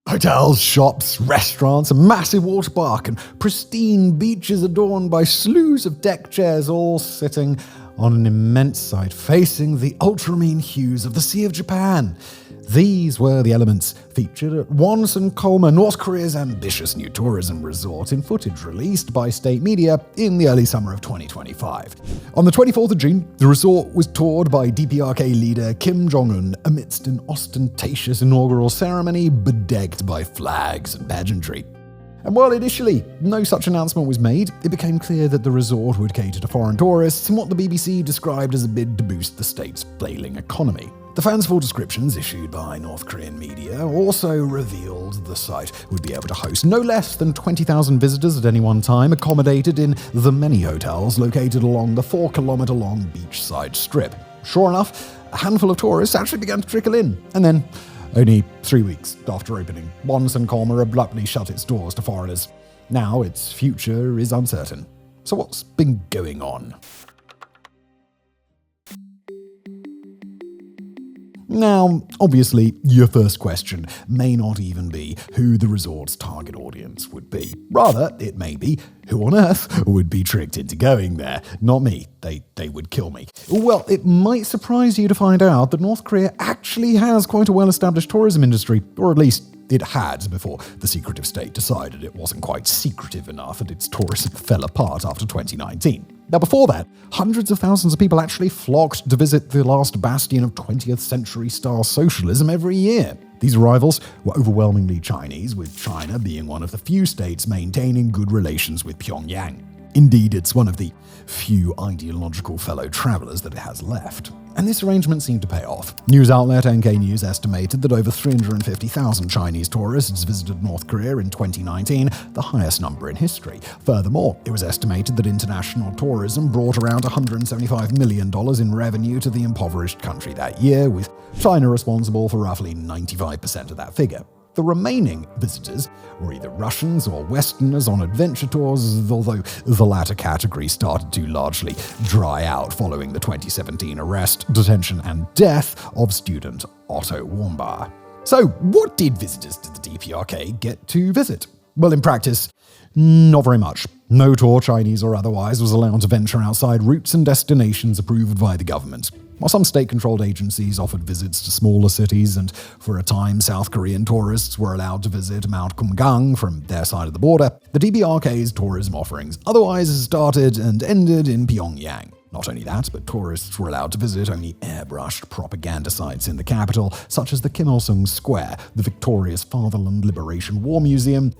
Hotels, shops, restaurants, a massive water park, and pristine beaches adorned by slews of deck chairs, all sitting on an immense site facing the ultramarine hues of the Sea of Japan. These were the elements featured at Wonsan, Kolma, North Korea's ambitious new tourism resort, in footage released by state media in the early summer of 2025. On the 24th of June, the resort was toured by DPRK leader Kim Jong-un amidst an ostentatious inaugural ceremony bedecked by flags and pageantry. And while initially no such announcement was made, it became clear that the resort would cater to foreign tourists in what the BBC described as a bid to boost the state's flailing economy. The fanciful descriptions issued by North Korean media also revealed the site would be able to host no less than 20,000 visitors at any one time, accommodated in the many hotels located along the 4-kilometer-long Beachside strip. Sure enough, a handful of tourists actually began to trickle in, and then, only 3 weeks after opening, Wonsan Kolma abruptly shut its doors to foreigners. Now its future is uncertain. So what's been going on? Now, obviously, your first question may not even be who the resort's target audience would be. Rather, it may be who on earth would be tricked into going there. Not me. They would kill me. Well, it might surprise you to find out that North Korea actually has quite a well-established tourism industry, or at least it had before the secretive state decided it wasn't quite secretive enough and its tourism fell apart after 2019. Now, before that, hundreds of thousands of people actually flocked to visit the last bastion of 20th century-style socialism every year. These arrivals were overwhelmingly Chinese, with China being one of the few states maintaining good relations with Pyongyang. Indeed, it's one of the few ideological fellow travelers that it has left. And this arrangement seemed to pay off. News outlet NK News estimated that over 350,000 Chinese tourists visited North Korea in 2019, the highest number in history. Furthermore, it was estimated that international tourism brought around $175 million in revenue to the impoverished country that year, with China responsible for roughly 95% of that figure. The remaining visitors were either Russians or Westerners on adventure tours, although the latter category started to largely dry out following the 2017 arrest, detention, and death of student Otto Warmbier. So, what did visitors to the DPRK get to visit? Well, in practice, not very much. No tour, Chinese or otherwise, was allowed to venture outside routes and destinations approved by the government. While some state-controlled agencies offered visits to smaller cities, and for a time South Korean tourists were allowed to visit Mount Kumgang from their side of the border, the DPRK's tourism offerings otherwise started and ended in Pyongyang. Not only that, but tourists were allowed to visit only airbrushed propaganda sites in the capital, such as the Kim Il-sung Square, the Victoria's Fatherland Liberation War Museum,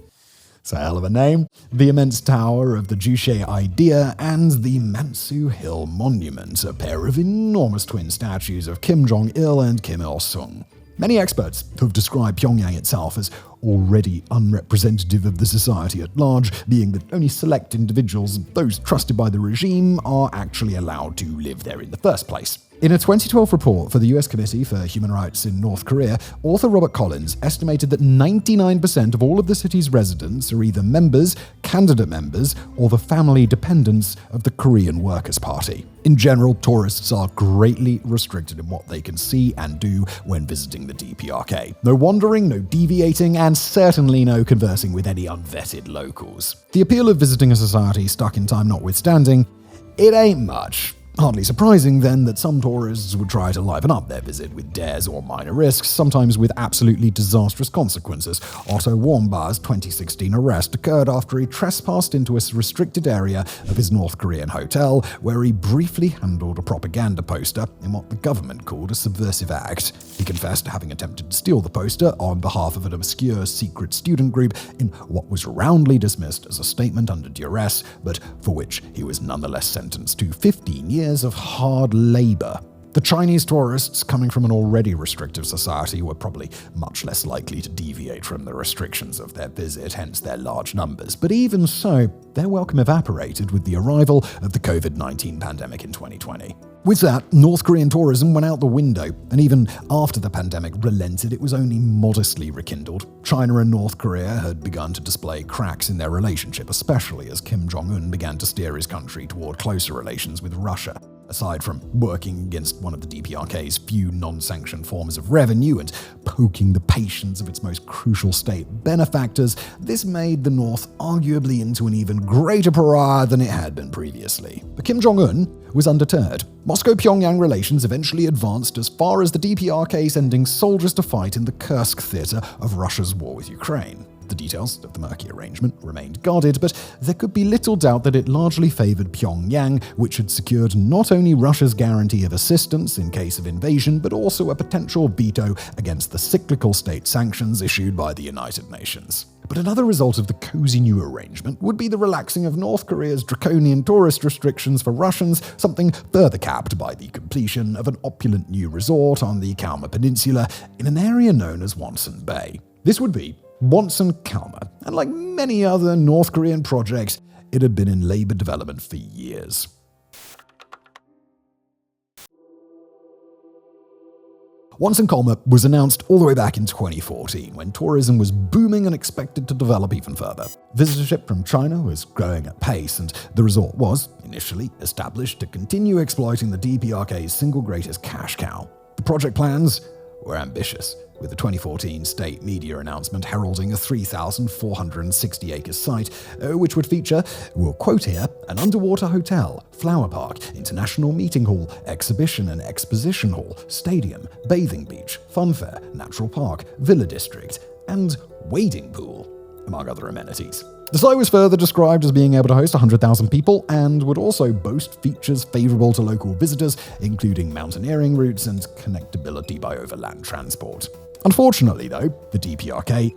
it's a hell of a name, the immense tower of the Juche Idea, and the Mansu Hill Monument, a pair of enormous twin statues of Kim Jong-il and Kim Il-sung. Many experts have described Pyongyang itself as already unrepresentative of the society at large, being that only select individuals, those trusted by the regime, are actually allowed to live there in the first place. In a 2012 report for the US Committee for Human Rights in North Korea, author Robert Collins estimated that 99% of all of the city's residents are either members, candidate members, or the family dependents of the Korean Workers' Party. In general, tourists are greatly restricted in what they can see and do when visiting the DPRK. No wandering, no deviating, and certainly no conversing with any unvetted locals. The appeal of visiting a society stuck in time notwithstanding, it ain't much. Hardly surprising, then, that some tourists would try to liven up their visit with dares or minor risks, sometimes with absolutely disastrous consequences. Otto Warmbier's 2016 arrest occurred after he trespassed into a restricted area of his North Korean hotel, where he briefly handled a propaganda poster in what the government called a subversive act. He confessed to having attempted to steal the poster on behalf of an obscure secret student group in what was roundly dismissed as a statement under duress, but for which he was nonetheless sentenced to 15 years of hard labor. The Chinese tourists coming from an already restrictive society were probably much less likely to deviate from the restrictions of their visit, hence their large numbers. But even so, their welcome evaporated with the arrival of the COVID-19 pandemic in 2020. With that, North Korean tourism went out the window, and even after the pandemic relented, it was only modestly rekindled. China and North Korea had begun to display cracks in their relationship, especially as Kim Jong-un began to steer his country toward closer relations with Russia. Aside from working against one of the DPRK's few non-sanctioned forms of revenue and poking the patience of its most crucial state benefactors, this made the North arguably into an even greater pariah than it had been previously. But Kim Jong-un was undeterred. Moscow-Pyongyang relations eventually advanced as far as the DPRK sending soldiers to fight in the Kursk theater of Russia's war with Ukraine. The details of the murky arrangement remained guarded, but there could be little doubt that it largely favored Pyongyang, which had secured not only Russia's guarantee of assistance in case of invasion, but also a potential veto against the cyclical state sanctions issued by the United Nations. But another result of the cozy new arrangement would be the relaxing of North Korea's draconian tourist restrictions for Russians, something further capped by the completion of an opulent new resort on the Kolma Peninsula in an area known as Wonsan Bay. This would be Wonsan Kolma, and like many other North Korean projects, it had been in labor development for years. Wonsan Kolma was announced all the way back in 2014, when tourism was booming and expected to develop even further. Visitorship from China was growing at pace, and the resort was, initially, established to continue exploiting the DPRK's single greatest cash cow. The project plans were ambitious, with the 2014 state media announcement heralding a 3,460-acre site, which would feature, we'll quote here, an underwater hotel, flower park, international meeting hall, exhibition and exposition hall, stadium, bathing beach, funfair, natural park, villa district, and wading pool, among other amenities. The site was further described as being able to host 100,000 people and would also boast features favorable to local visitors, including mountaineering routes and connectability by overland transport. Unfortunately, though, the DPRK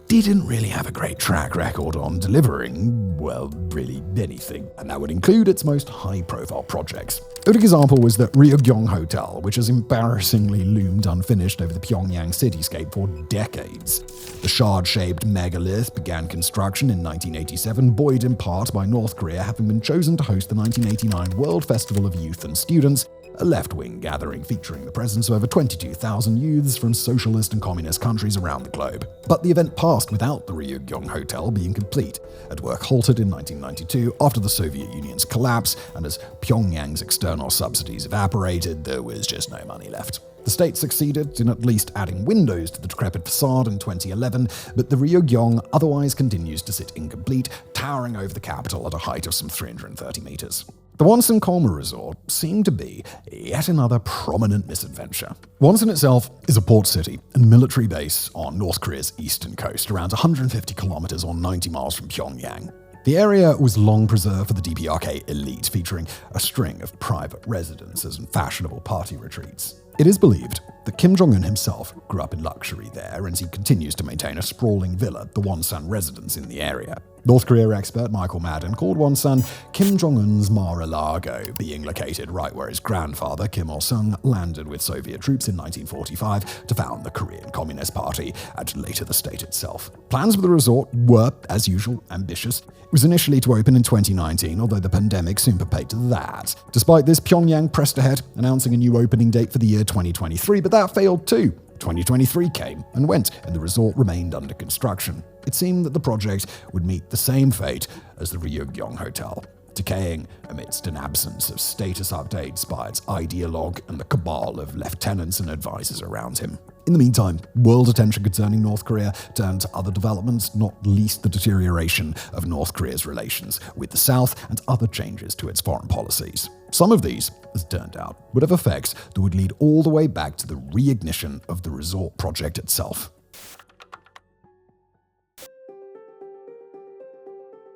didn't really have a great track record on delivering, well, really anything, and that would include its most high-profile projects. A good example was the Ryugyong Hotel, which has embarrassingly loomed unfinished over the Pyongyang cityscape for decades. The shard-shaped megalith began construction in 1987, buoyed in part by North Korea having been chosen to host the 1989 World Festival of Youth and Students, a left-wing gathering featuring the presence of over 22,000 youths from socialist and communist countries around the globe. But the event passed without the Ryugyong Hotel being complete, and work halted in 1992 after the Soviet Union's collapse, and as Pyongyang's external subsidies evaporated, there was just no money left. The state succeeded in at least adding windows to the decrepit facade in 2011, but the Ryugyong otherwise continues to sit incomplete, towering over the capital at a height of some 330 meters. The Wonsan Kolma Resort seemed to be yet another prominent misadventure. Wonsan itself is a port city and military base on North Korea's eastern coast, around 150 kilometers or 90 miles from Pyongyang. The area was long preserved for the DPRK elite, featuring a string of private residences and fashionable party retreats. It is believed that Kim Jong-un himself grew up in luxury there, and he continues to maintain a sprawling villa, the Wonsan residence in the area. North Korea expert Michael Madden called Wonsan Kim Jong-un's Mar-a-Lago, being located right where his grandfather, Kim Il-sung, landed with Soviet troops in 1945 to found the Korean Communist Party, and later the state itself. Plans for the resort were, as usual, ambitious. It was initially to open in 2019, although the pandemic soon perpetuated that. Despite this, Pyongyang pressed ahead, announcing a new opening date for the year 2023, but that failed too. 2023 came and went, and the resort remained under construction. It seemed that the project would meet the same fate as the Ryugyong Hotel, decaying amidst an absence of status updates by its ideologue and the cabal of lieutenants and advisors around him. In the meantime, world attention concerning North Korea turned to other developments, not least the deterioration of North Korea's relations with the South and other changes to its foreign policies. Some of these, as it turned out, would have effects that would lead all the way back to the reignition of the resort project itself.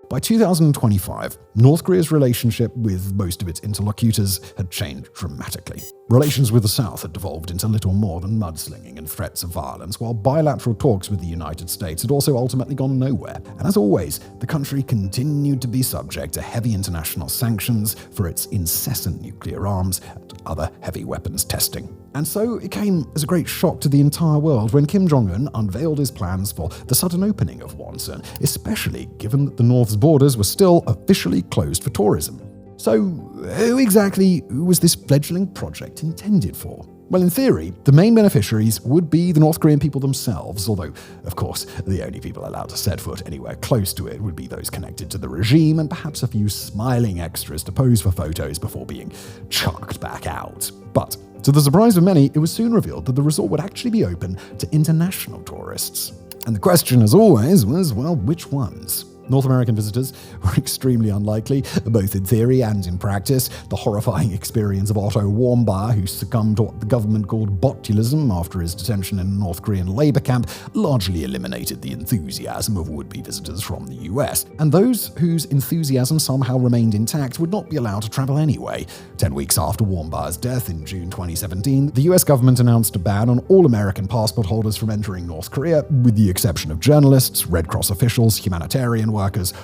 By 2025, North Korea's relationship with most of its interlocutors had changed dramatically. Relations with the South had devolved into little more than mudslinging and threats of violence, while bilateral talks with the United States had also ultimately gone nowhere. And as always, the country continued to be subject to heavy international sanctions for its incessant nuclear arms and other heavy weapons testing. And so it came as a great shock to the entire world when Kim Jong-un unveiled his plans for the sudden opening of Wonsan, especially given that the North's borders were still officially closed for tourism. So, who exactly was this fledgling project intended for? Well, in theory, the main beneficiaries would be the North Korean people themselves, although, of course, the only people allowed to set foot anywhere close to it would be those connected to the regime and perhaps a few smiling extras to pose for photos before being chucked back out. But, to the surprise of many, it was soon revealed that the resort would actually be open to international tourists. And the question, as always, was, well, which ones? North American visitors were extremely unlikely, both in theory and in practice. The horrifying experience of Otto Warmbier, who succumbed to what the government called botulism after his detention in a North Korean labor camp, largely eliminated the enthusiasm of would-be visitors from the US. And those whose enthusiasm somehow remained intact would not be allowed to travel anyway. 10 weeks after Warmbier's death in June 2017, the US government announced a ban on all American passport holders from entering North Korea, with the exception of journalists, Red Cross officials, humanitarian workers,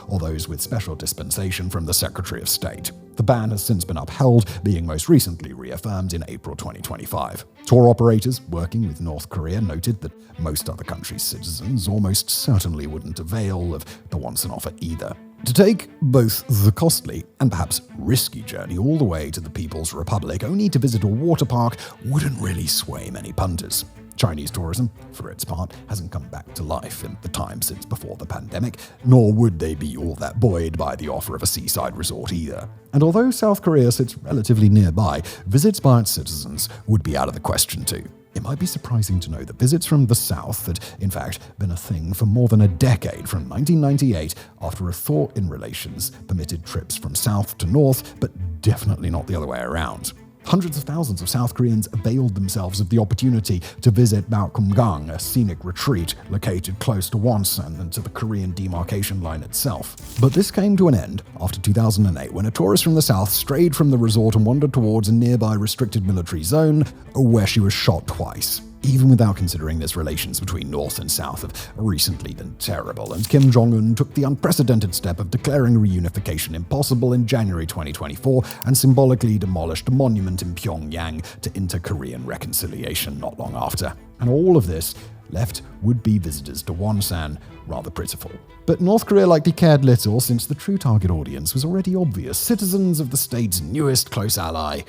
or those with special dispensation from the Secretary of State. The ban has since been upheld, being most recently reaffirmed in April 2025. Tour operators working with North Korea noted that most other countries' citizens almost certainly wouldn't avail of the Wonsan offer either. To take both the costly and perhaps risky journey all the way to the People's Republic only to visit a water park wouldn't really sway many punters. Chinese tourism, for its part, hasn't come back to life in the time since before the pandemic, nor would they be all that buoyed by the offer of a seaside resort either. And although South Korea sits relatively nearby, visits by its citizens would be out of the question too. It might be surprising to know that visits from the South had, in fact, been a thing for more than a decade, from 1998, after a thaw in relations permitted trips from South to North, but definitely not the other way around. Hundreds of thousands of South Koreans availed themselves of the opportunity to visit Mount Kumgang, a scenic retreat located close to Wonsan and to the Korean demarcation line itself. But this came to an end after 2008, when a tourist from the south strayed from the resort and wandered towards a nearby restricted military zone, where she was shot twice. Even without considering this, relations between North and South have recently been terrible, and Kim Jong-un took the unprecedented step of declaring reunification impossible in January 2024 and symbolically demolished a monument in Pyongyang to inter-Korean reconciliation not long after. And all of this left would-be visitors to Wonsan rather pitiful. But North Korea likely cared little, since the true target audience was already obvious: citizens of the state's newest close ally,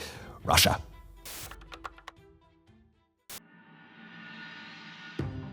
Russia.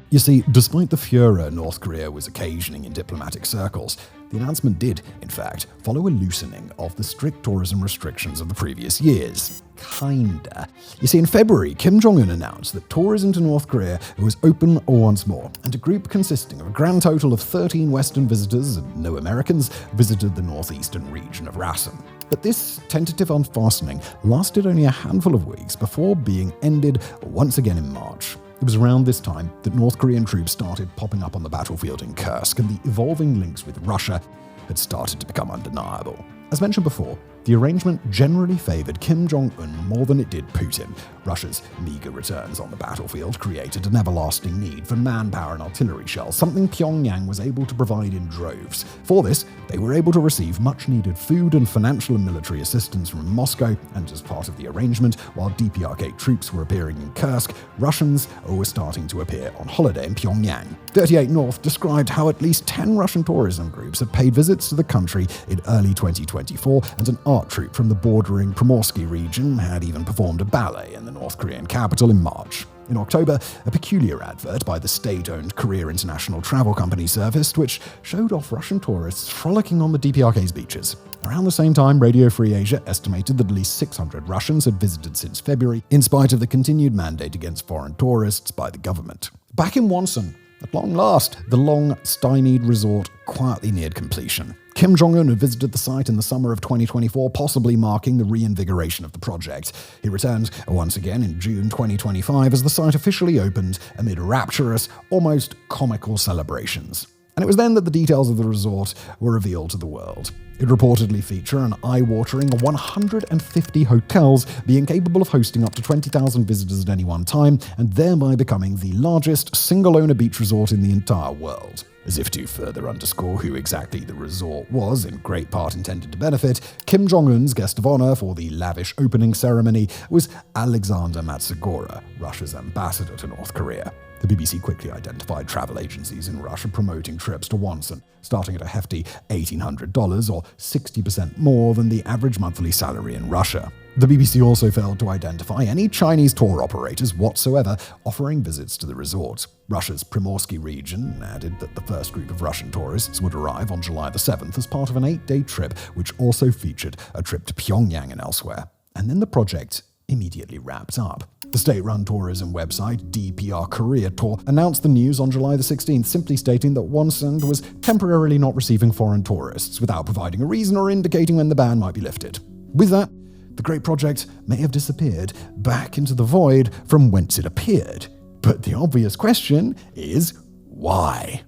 You see, despite the furor North Korea was occasioning in diplomatic circles, the announcement did, in fact, follow a loosening of the strict tourism restrictions of the previous years. Kinda. You see, in February, Kim Jong-un announced that tourism to North Korea was open once more, and a group consisting of a grand total of 13 Western visitors and no Americans visited the northeastern region of Rasan. But this tentative unfastening lasted only a handful of weeks before being ended once again in March. It was around this time that North Korean troops started popping up on the battlefield in Kursk, and the evolving links with Russia had started to become undeniable. As mentioned before, the arrangement generally favored Kim Jong-un more than it did Putin. Russia's meager returns on the battlefield created an everlasting need for manpower and artillery shells, something Pyongyang was able to provide in droves. For this, they were able to receive much-needed food and financial and military assistance from Moscow, and as part of the arrangement, while DPRK troops were appearing in Kursk, Russians were starting to appear on holiday in Pyongyang. 38 North described how at least 10 Russian tourism groups had paid visits to the country in early 2024, and an art troupe from the bordering Primorsky region had even performed a ballet in the North Korean capital in March. In October, a peculiar advert by the state-owned Korea International Travel Company surfaced, which showed off Russian tourists frolicking on the DPRK's beaches. Around the same time, Radio Free Asia estimated that at least 600 Russians had visited since February, in spite of the continued mandate against foreign tourists by the government. Back in Wonsan, at long last, the long-stymied resort quietly neared completion. Kim Jong-un had visited the site in the summer of 2024, possibly marking the reinvigoration of the project. He returned once again in June 2025 as the site officially opened amid rapturous, almost comical celebrations. And it was then that the details of the resort were revealed to the world. It reportedly featured an eye-watering 150 hotels, being capable of hosting up to 20,000 visitors at any one time, and thereby becoming the largest single-owner beach resort in the entire world. As if to further underscore who exactly the resort was, in great part intended to benefit, Kim Jong-un's guest of honor for the lavish opening ceremony was Alexander Matsugora, Russia's ambassador to North Korea. The BBC quickly identified travel agencies in Russia promoting trips to Wonsan, starting at a hefty $1,800 or 60% more than the average monthly salary in Russia. The BBC also failed to identify any Chinese tour operators whatsoever offering visits to the resort. Russia's Primorsky region added that the first group of Russian tourists would arrive on July the 7th as part of an 8-day trip, which also featured a trip to Pyongyang and elsewhere. And then the project immediately wrapped up. The state-run tourism website DPR Korea Tour announced the news on July the 16th, simply stating that Wonsan was temporarily not receiving foreign tourists, without providing a reason or indicating when the ban might be lifted. With that, the great project may have disappeared back into the void from whence it appeared. But the obvious question is, why?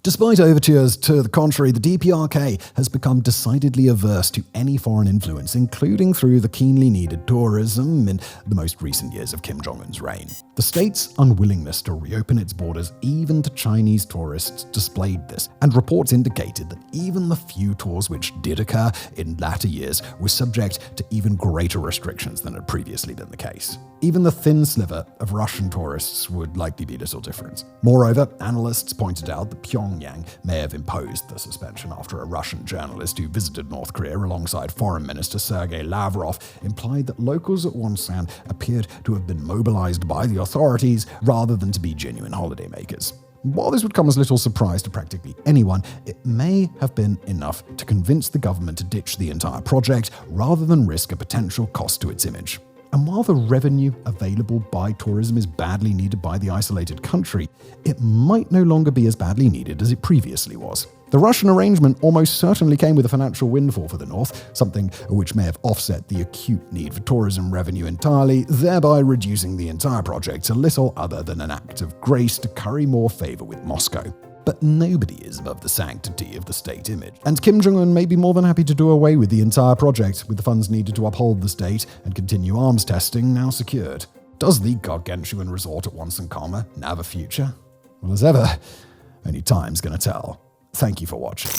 Despite overtures to the contrary, the DPRK has become decidedly averse to any foreign influence, including through the keenly needed tourism in the most recent years of Kim Jong-un's reign. The state's unwillingness to reopen its borders even to Chinese tourists displayed this, and reports indicated that even the few tours which did occur in latter years were subject to even greater restrictions than had previously been the case. Even the thin sliver of Russian tourists would likely be little different. Moreover, analysts pointed out that Pyongyang may have imposed the suspension after a Russian journalist who visited North Korea alongside Foreign Minister Sergei Lavrov implied that locals at Wonsan appeared to have been mobilized by the authorities rather than to be genuine holidaymakers. While this would come as little surprise to practically anyone, it may have been enough to convince the government to ditch the entire project rather than risk a potential cost to its image. And while the revenue available by tourism is badly needed by the isolated country, it might no longer be as badly needed as it previously was. The Russian arrangement almost certainly came with a financial windfall for the North, something which may have offset the acute need for tourism revenue entirely, thereby reducing the entire project to little other than an act of grace to curry more favor with Moscow. But nobody is above the sanctity of the state image. And Kim Jong-un may be more than happy to do away with the entire project, with the funds needed to uphold the state and continue arms testing now secured. Does the gargantuan resort at Wonsan Kolma now have a future? Well, as ever, only time's gonna tell. Thank you for watching.